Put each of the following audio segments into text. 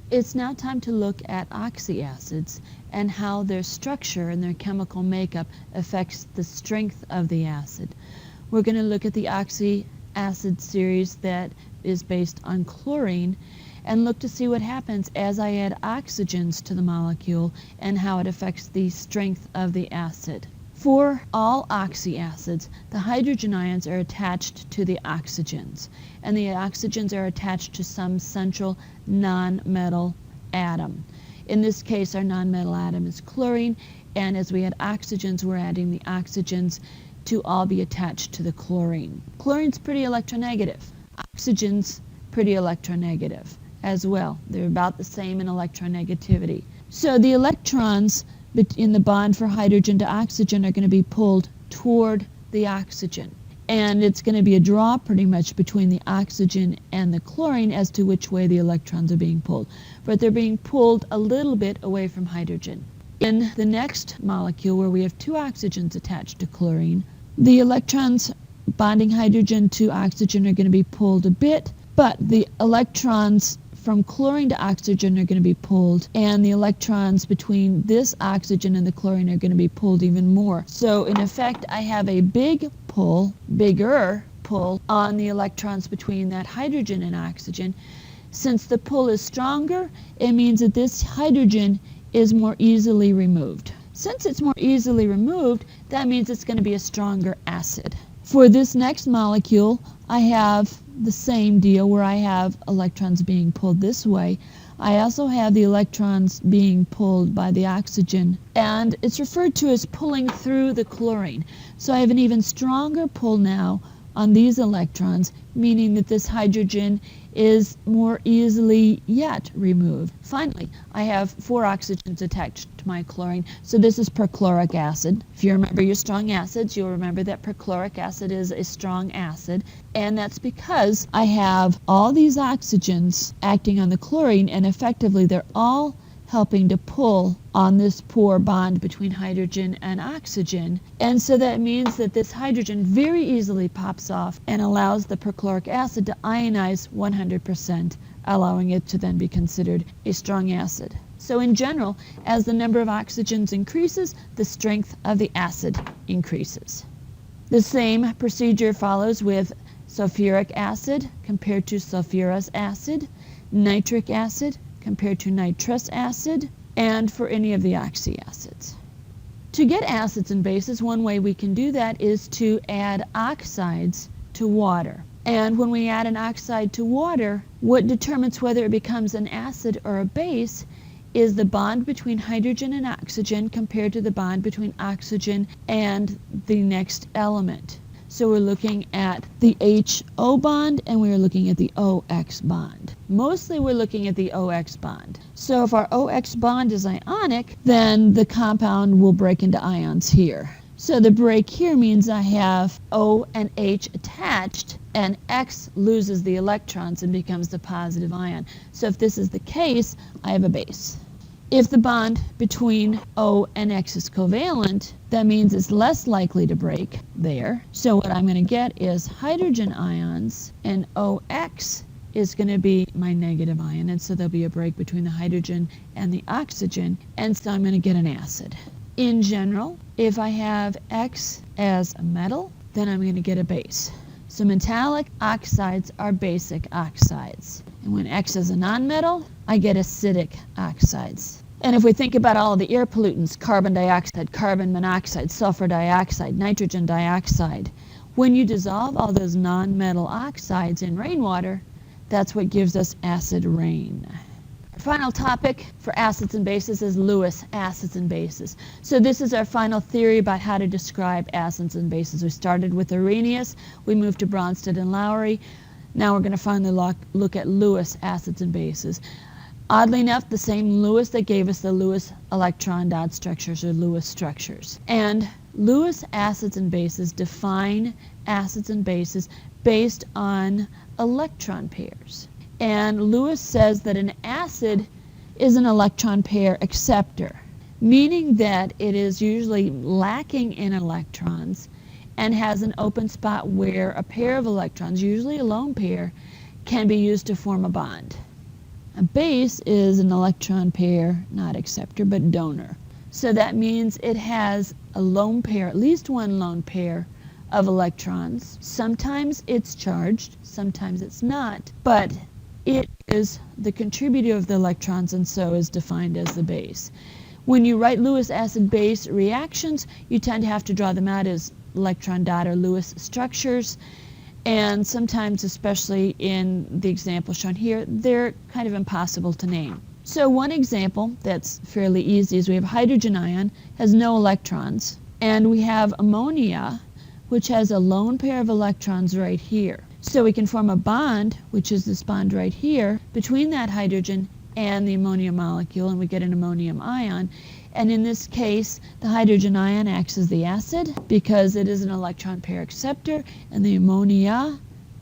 It's now time to look at oxyacids and how their structure and their chemical makeup affects the strength of the acid. We're going to look at the oxyacid series that is based on chlorine and look to see what happens as I add oxygens to the molecule and how it affects the strength of the acid. For all oxyacids, the hydrogen ions are attached to the oxygens, and the oxygens are attached to some central nonmetal atom. In this case, our nonmetal atom is chlorine, and as we add oxygens, we're adding the oxygens to all be attached to the chlorine. Chlorine's pretty electronegative. Oxygen's pretty electronegative as well. They're about the same in electronegativity. So the electrons in the bond for hydrogen to oxygen are going to be pulled toward the oxygen. And it's going to be a draw pretty much between the oxygen and the chlorine as to which way the electrons are being pulled. But they're being pulled a little bit away from hydrogen. In the next molecule, where we have two oxygens attached to chlorine, the electrons bonding hydrogen to oxygen are going to be pulled a bit, but the electrons from chlorine to oxygen are going to be pulled, and the electrons between this oxygen and the chlorine are going to be pulled even more. So in effect, I have a bigger pull on the electrons between that hydrogen and oxygen. Since the pull is stronger, it means that this hydrogen is more easily removed. Since it's more easily removed, that means it's going to be a stronger acid. For this next molecule, I have the same deal where I have electrons being pulled this way. I also have the electrons being pulled by the oxygen, and it's referred to as pulling through the chlorine. So I have an even stronger pull now on these electrons, meaning that this hydrogen is more easily yet removed. Finally, I have 4 oxygens attached to my chlorine, so this is perchloric acid. If you remember your strong acids, you'll remember that perchloric acid is a strong acid, and that's because I have all these oxygens acting on the chlorine, and effectively they're all helping to pull on this poor bond between hydrogen and oxygen. And so that means that this hydrogen very easily pops off and allows the perchloric acid to ionize 100%, allowing it to then be considered a strong acid. So in general, as the number of oxygens increases, the strength of the acid increases. The same procedure follows with sulfuric acid compared to sulfurous acid, nitric acid compared to nitrous acid, and for any of the oxyacids. To get acids and bases, one way we can do that is to add oxides to water. And when we add an oxide to water, what determines whether it becomes an acid or a base is the bond between hydrogen and oxygen compared to the bond between oxygen and the next element. So we're looking at the HO bond and we're looking at the OX bond. Mostly we're looking at the OX bond. So if our OX bond is ionic, then the compound will break into ions here. So the break here means I have O and H attached, and X loses the electrons and becomes the positive ion. So if this is the case, I have a base. If the bond between O and X is covalent, that means it's less likely to break there. So what I'm going to get is hydrogen ions, and OX is going to be my negative ion, and so there'll be a break between the hydrogen and the oxygen, and so I'm going to get an acid. In general, if I have X as a metal, then I'm going to get a base. So metallic oxides are basic oxides. And when X is a nonmetal, I get acidic oxides. And if we think about all of the air pollutants, carbon dioxide, carbon monoxide, sulfur dioxide, nitrogen dioxide, when you dissolve all those nonmetal oxides in rainwater, that's what gives us acid rain. Our final topic for acids and bases is Lewis acids and bases. So this is our final theory about how to describe acids and bases. We started with Arrhenius, we moved to Bronsted and Lowry. Now we're going to finally look at Lewis acids and bases. Oddly enough, the same Lewis that gave us the Lewis electron dot structures or Lewis structures. And Lewis acids and bases define acids and bases based on electron pairs. And Lewis says that an acid is an electron pair acceptor, meaning that it is usually lacking in electrons and has an open spot where a pair of electrons, usually a lone pair, can be used to form a bond. A base is an electron pair, not acceptor, but donor. So that means it has a lone pair, at least one lone pair of electrons. Sometimes it's charged, sometimes it's not, but it is the contributor of the electrons and so is defined as the base. When you write Lewis acid-base reactions, you tend to have to draw them out as electron dot or Lewis structures, and sometimes, especially in the example shown here, they're kind of impossible to name. So one example that's fairly easy is we have hydrogen ion, has no electrons, and we have ammonia, which has a lone pair of electrons right here. So we can form a bond, which is this bond right here, between that hydrogen and the ammonia molecule, and we get an ammonium ion. And in this case, the hydrogen ion acts as the acid because it is an electron pair acceptor, and the ammonia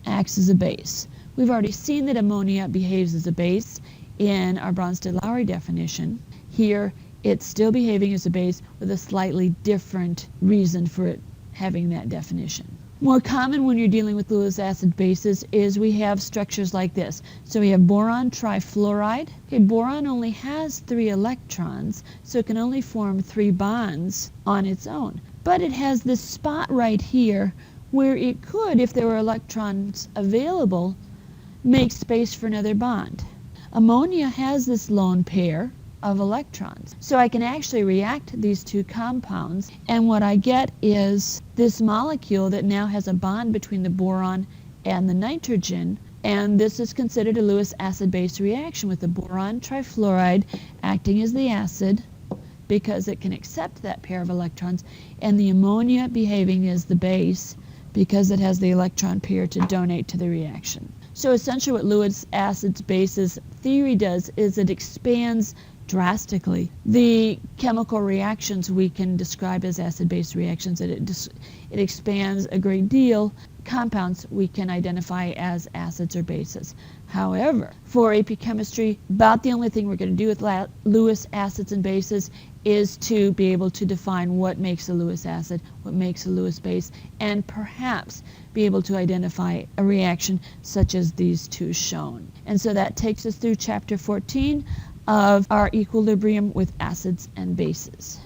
acts as a base. We've already seen that ammonia behaves as a base in our Bronsted-Lowry definition. Here, it's still behaving as a base with a slightly different reason for it having that definition. More common when you're dealing with Lewis acid bases is we have structures like this. So we have boron trifluoride. Okay, boron only has 3 electrons, so it can only form 3 bonds on its own. But it has this spot right here where it could, if there were electrons available, make space for another bond. Ammonia has this lone pair of electrons. So I can actually react these two compounds, and what I get is this molecule that now has a bond between the boron and the nitrogen, and this is considered a Lewis acid-base reaction with the boron trifluoride acting as the acid because it can accept that pair of electrons, and the ammonia behaving as the base because it has the electron pair to donate to the reaction. So essentially what Lewis acid-bases theory does is it expands drastically the chemical reactions we can describe as acid-base reactions, and it expands a great deal compounds we can identify as acids or bases. However, for AP chemistry, about the only thing we're going to do with Lewis acids and bases is to be able to define what makes a Lewis acid, what makes a Lewis base, and perhaps be able to identify a reaction such as these two shown. And so that takes us through chapter 14 of our equilibrium with acids and bases.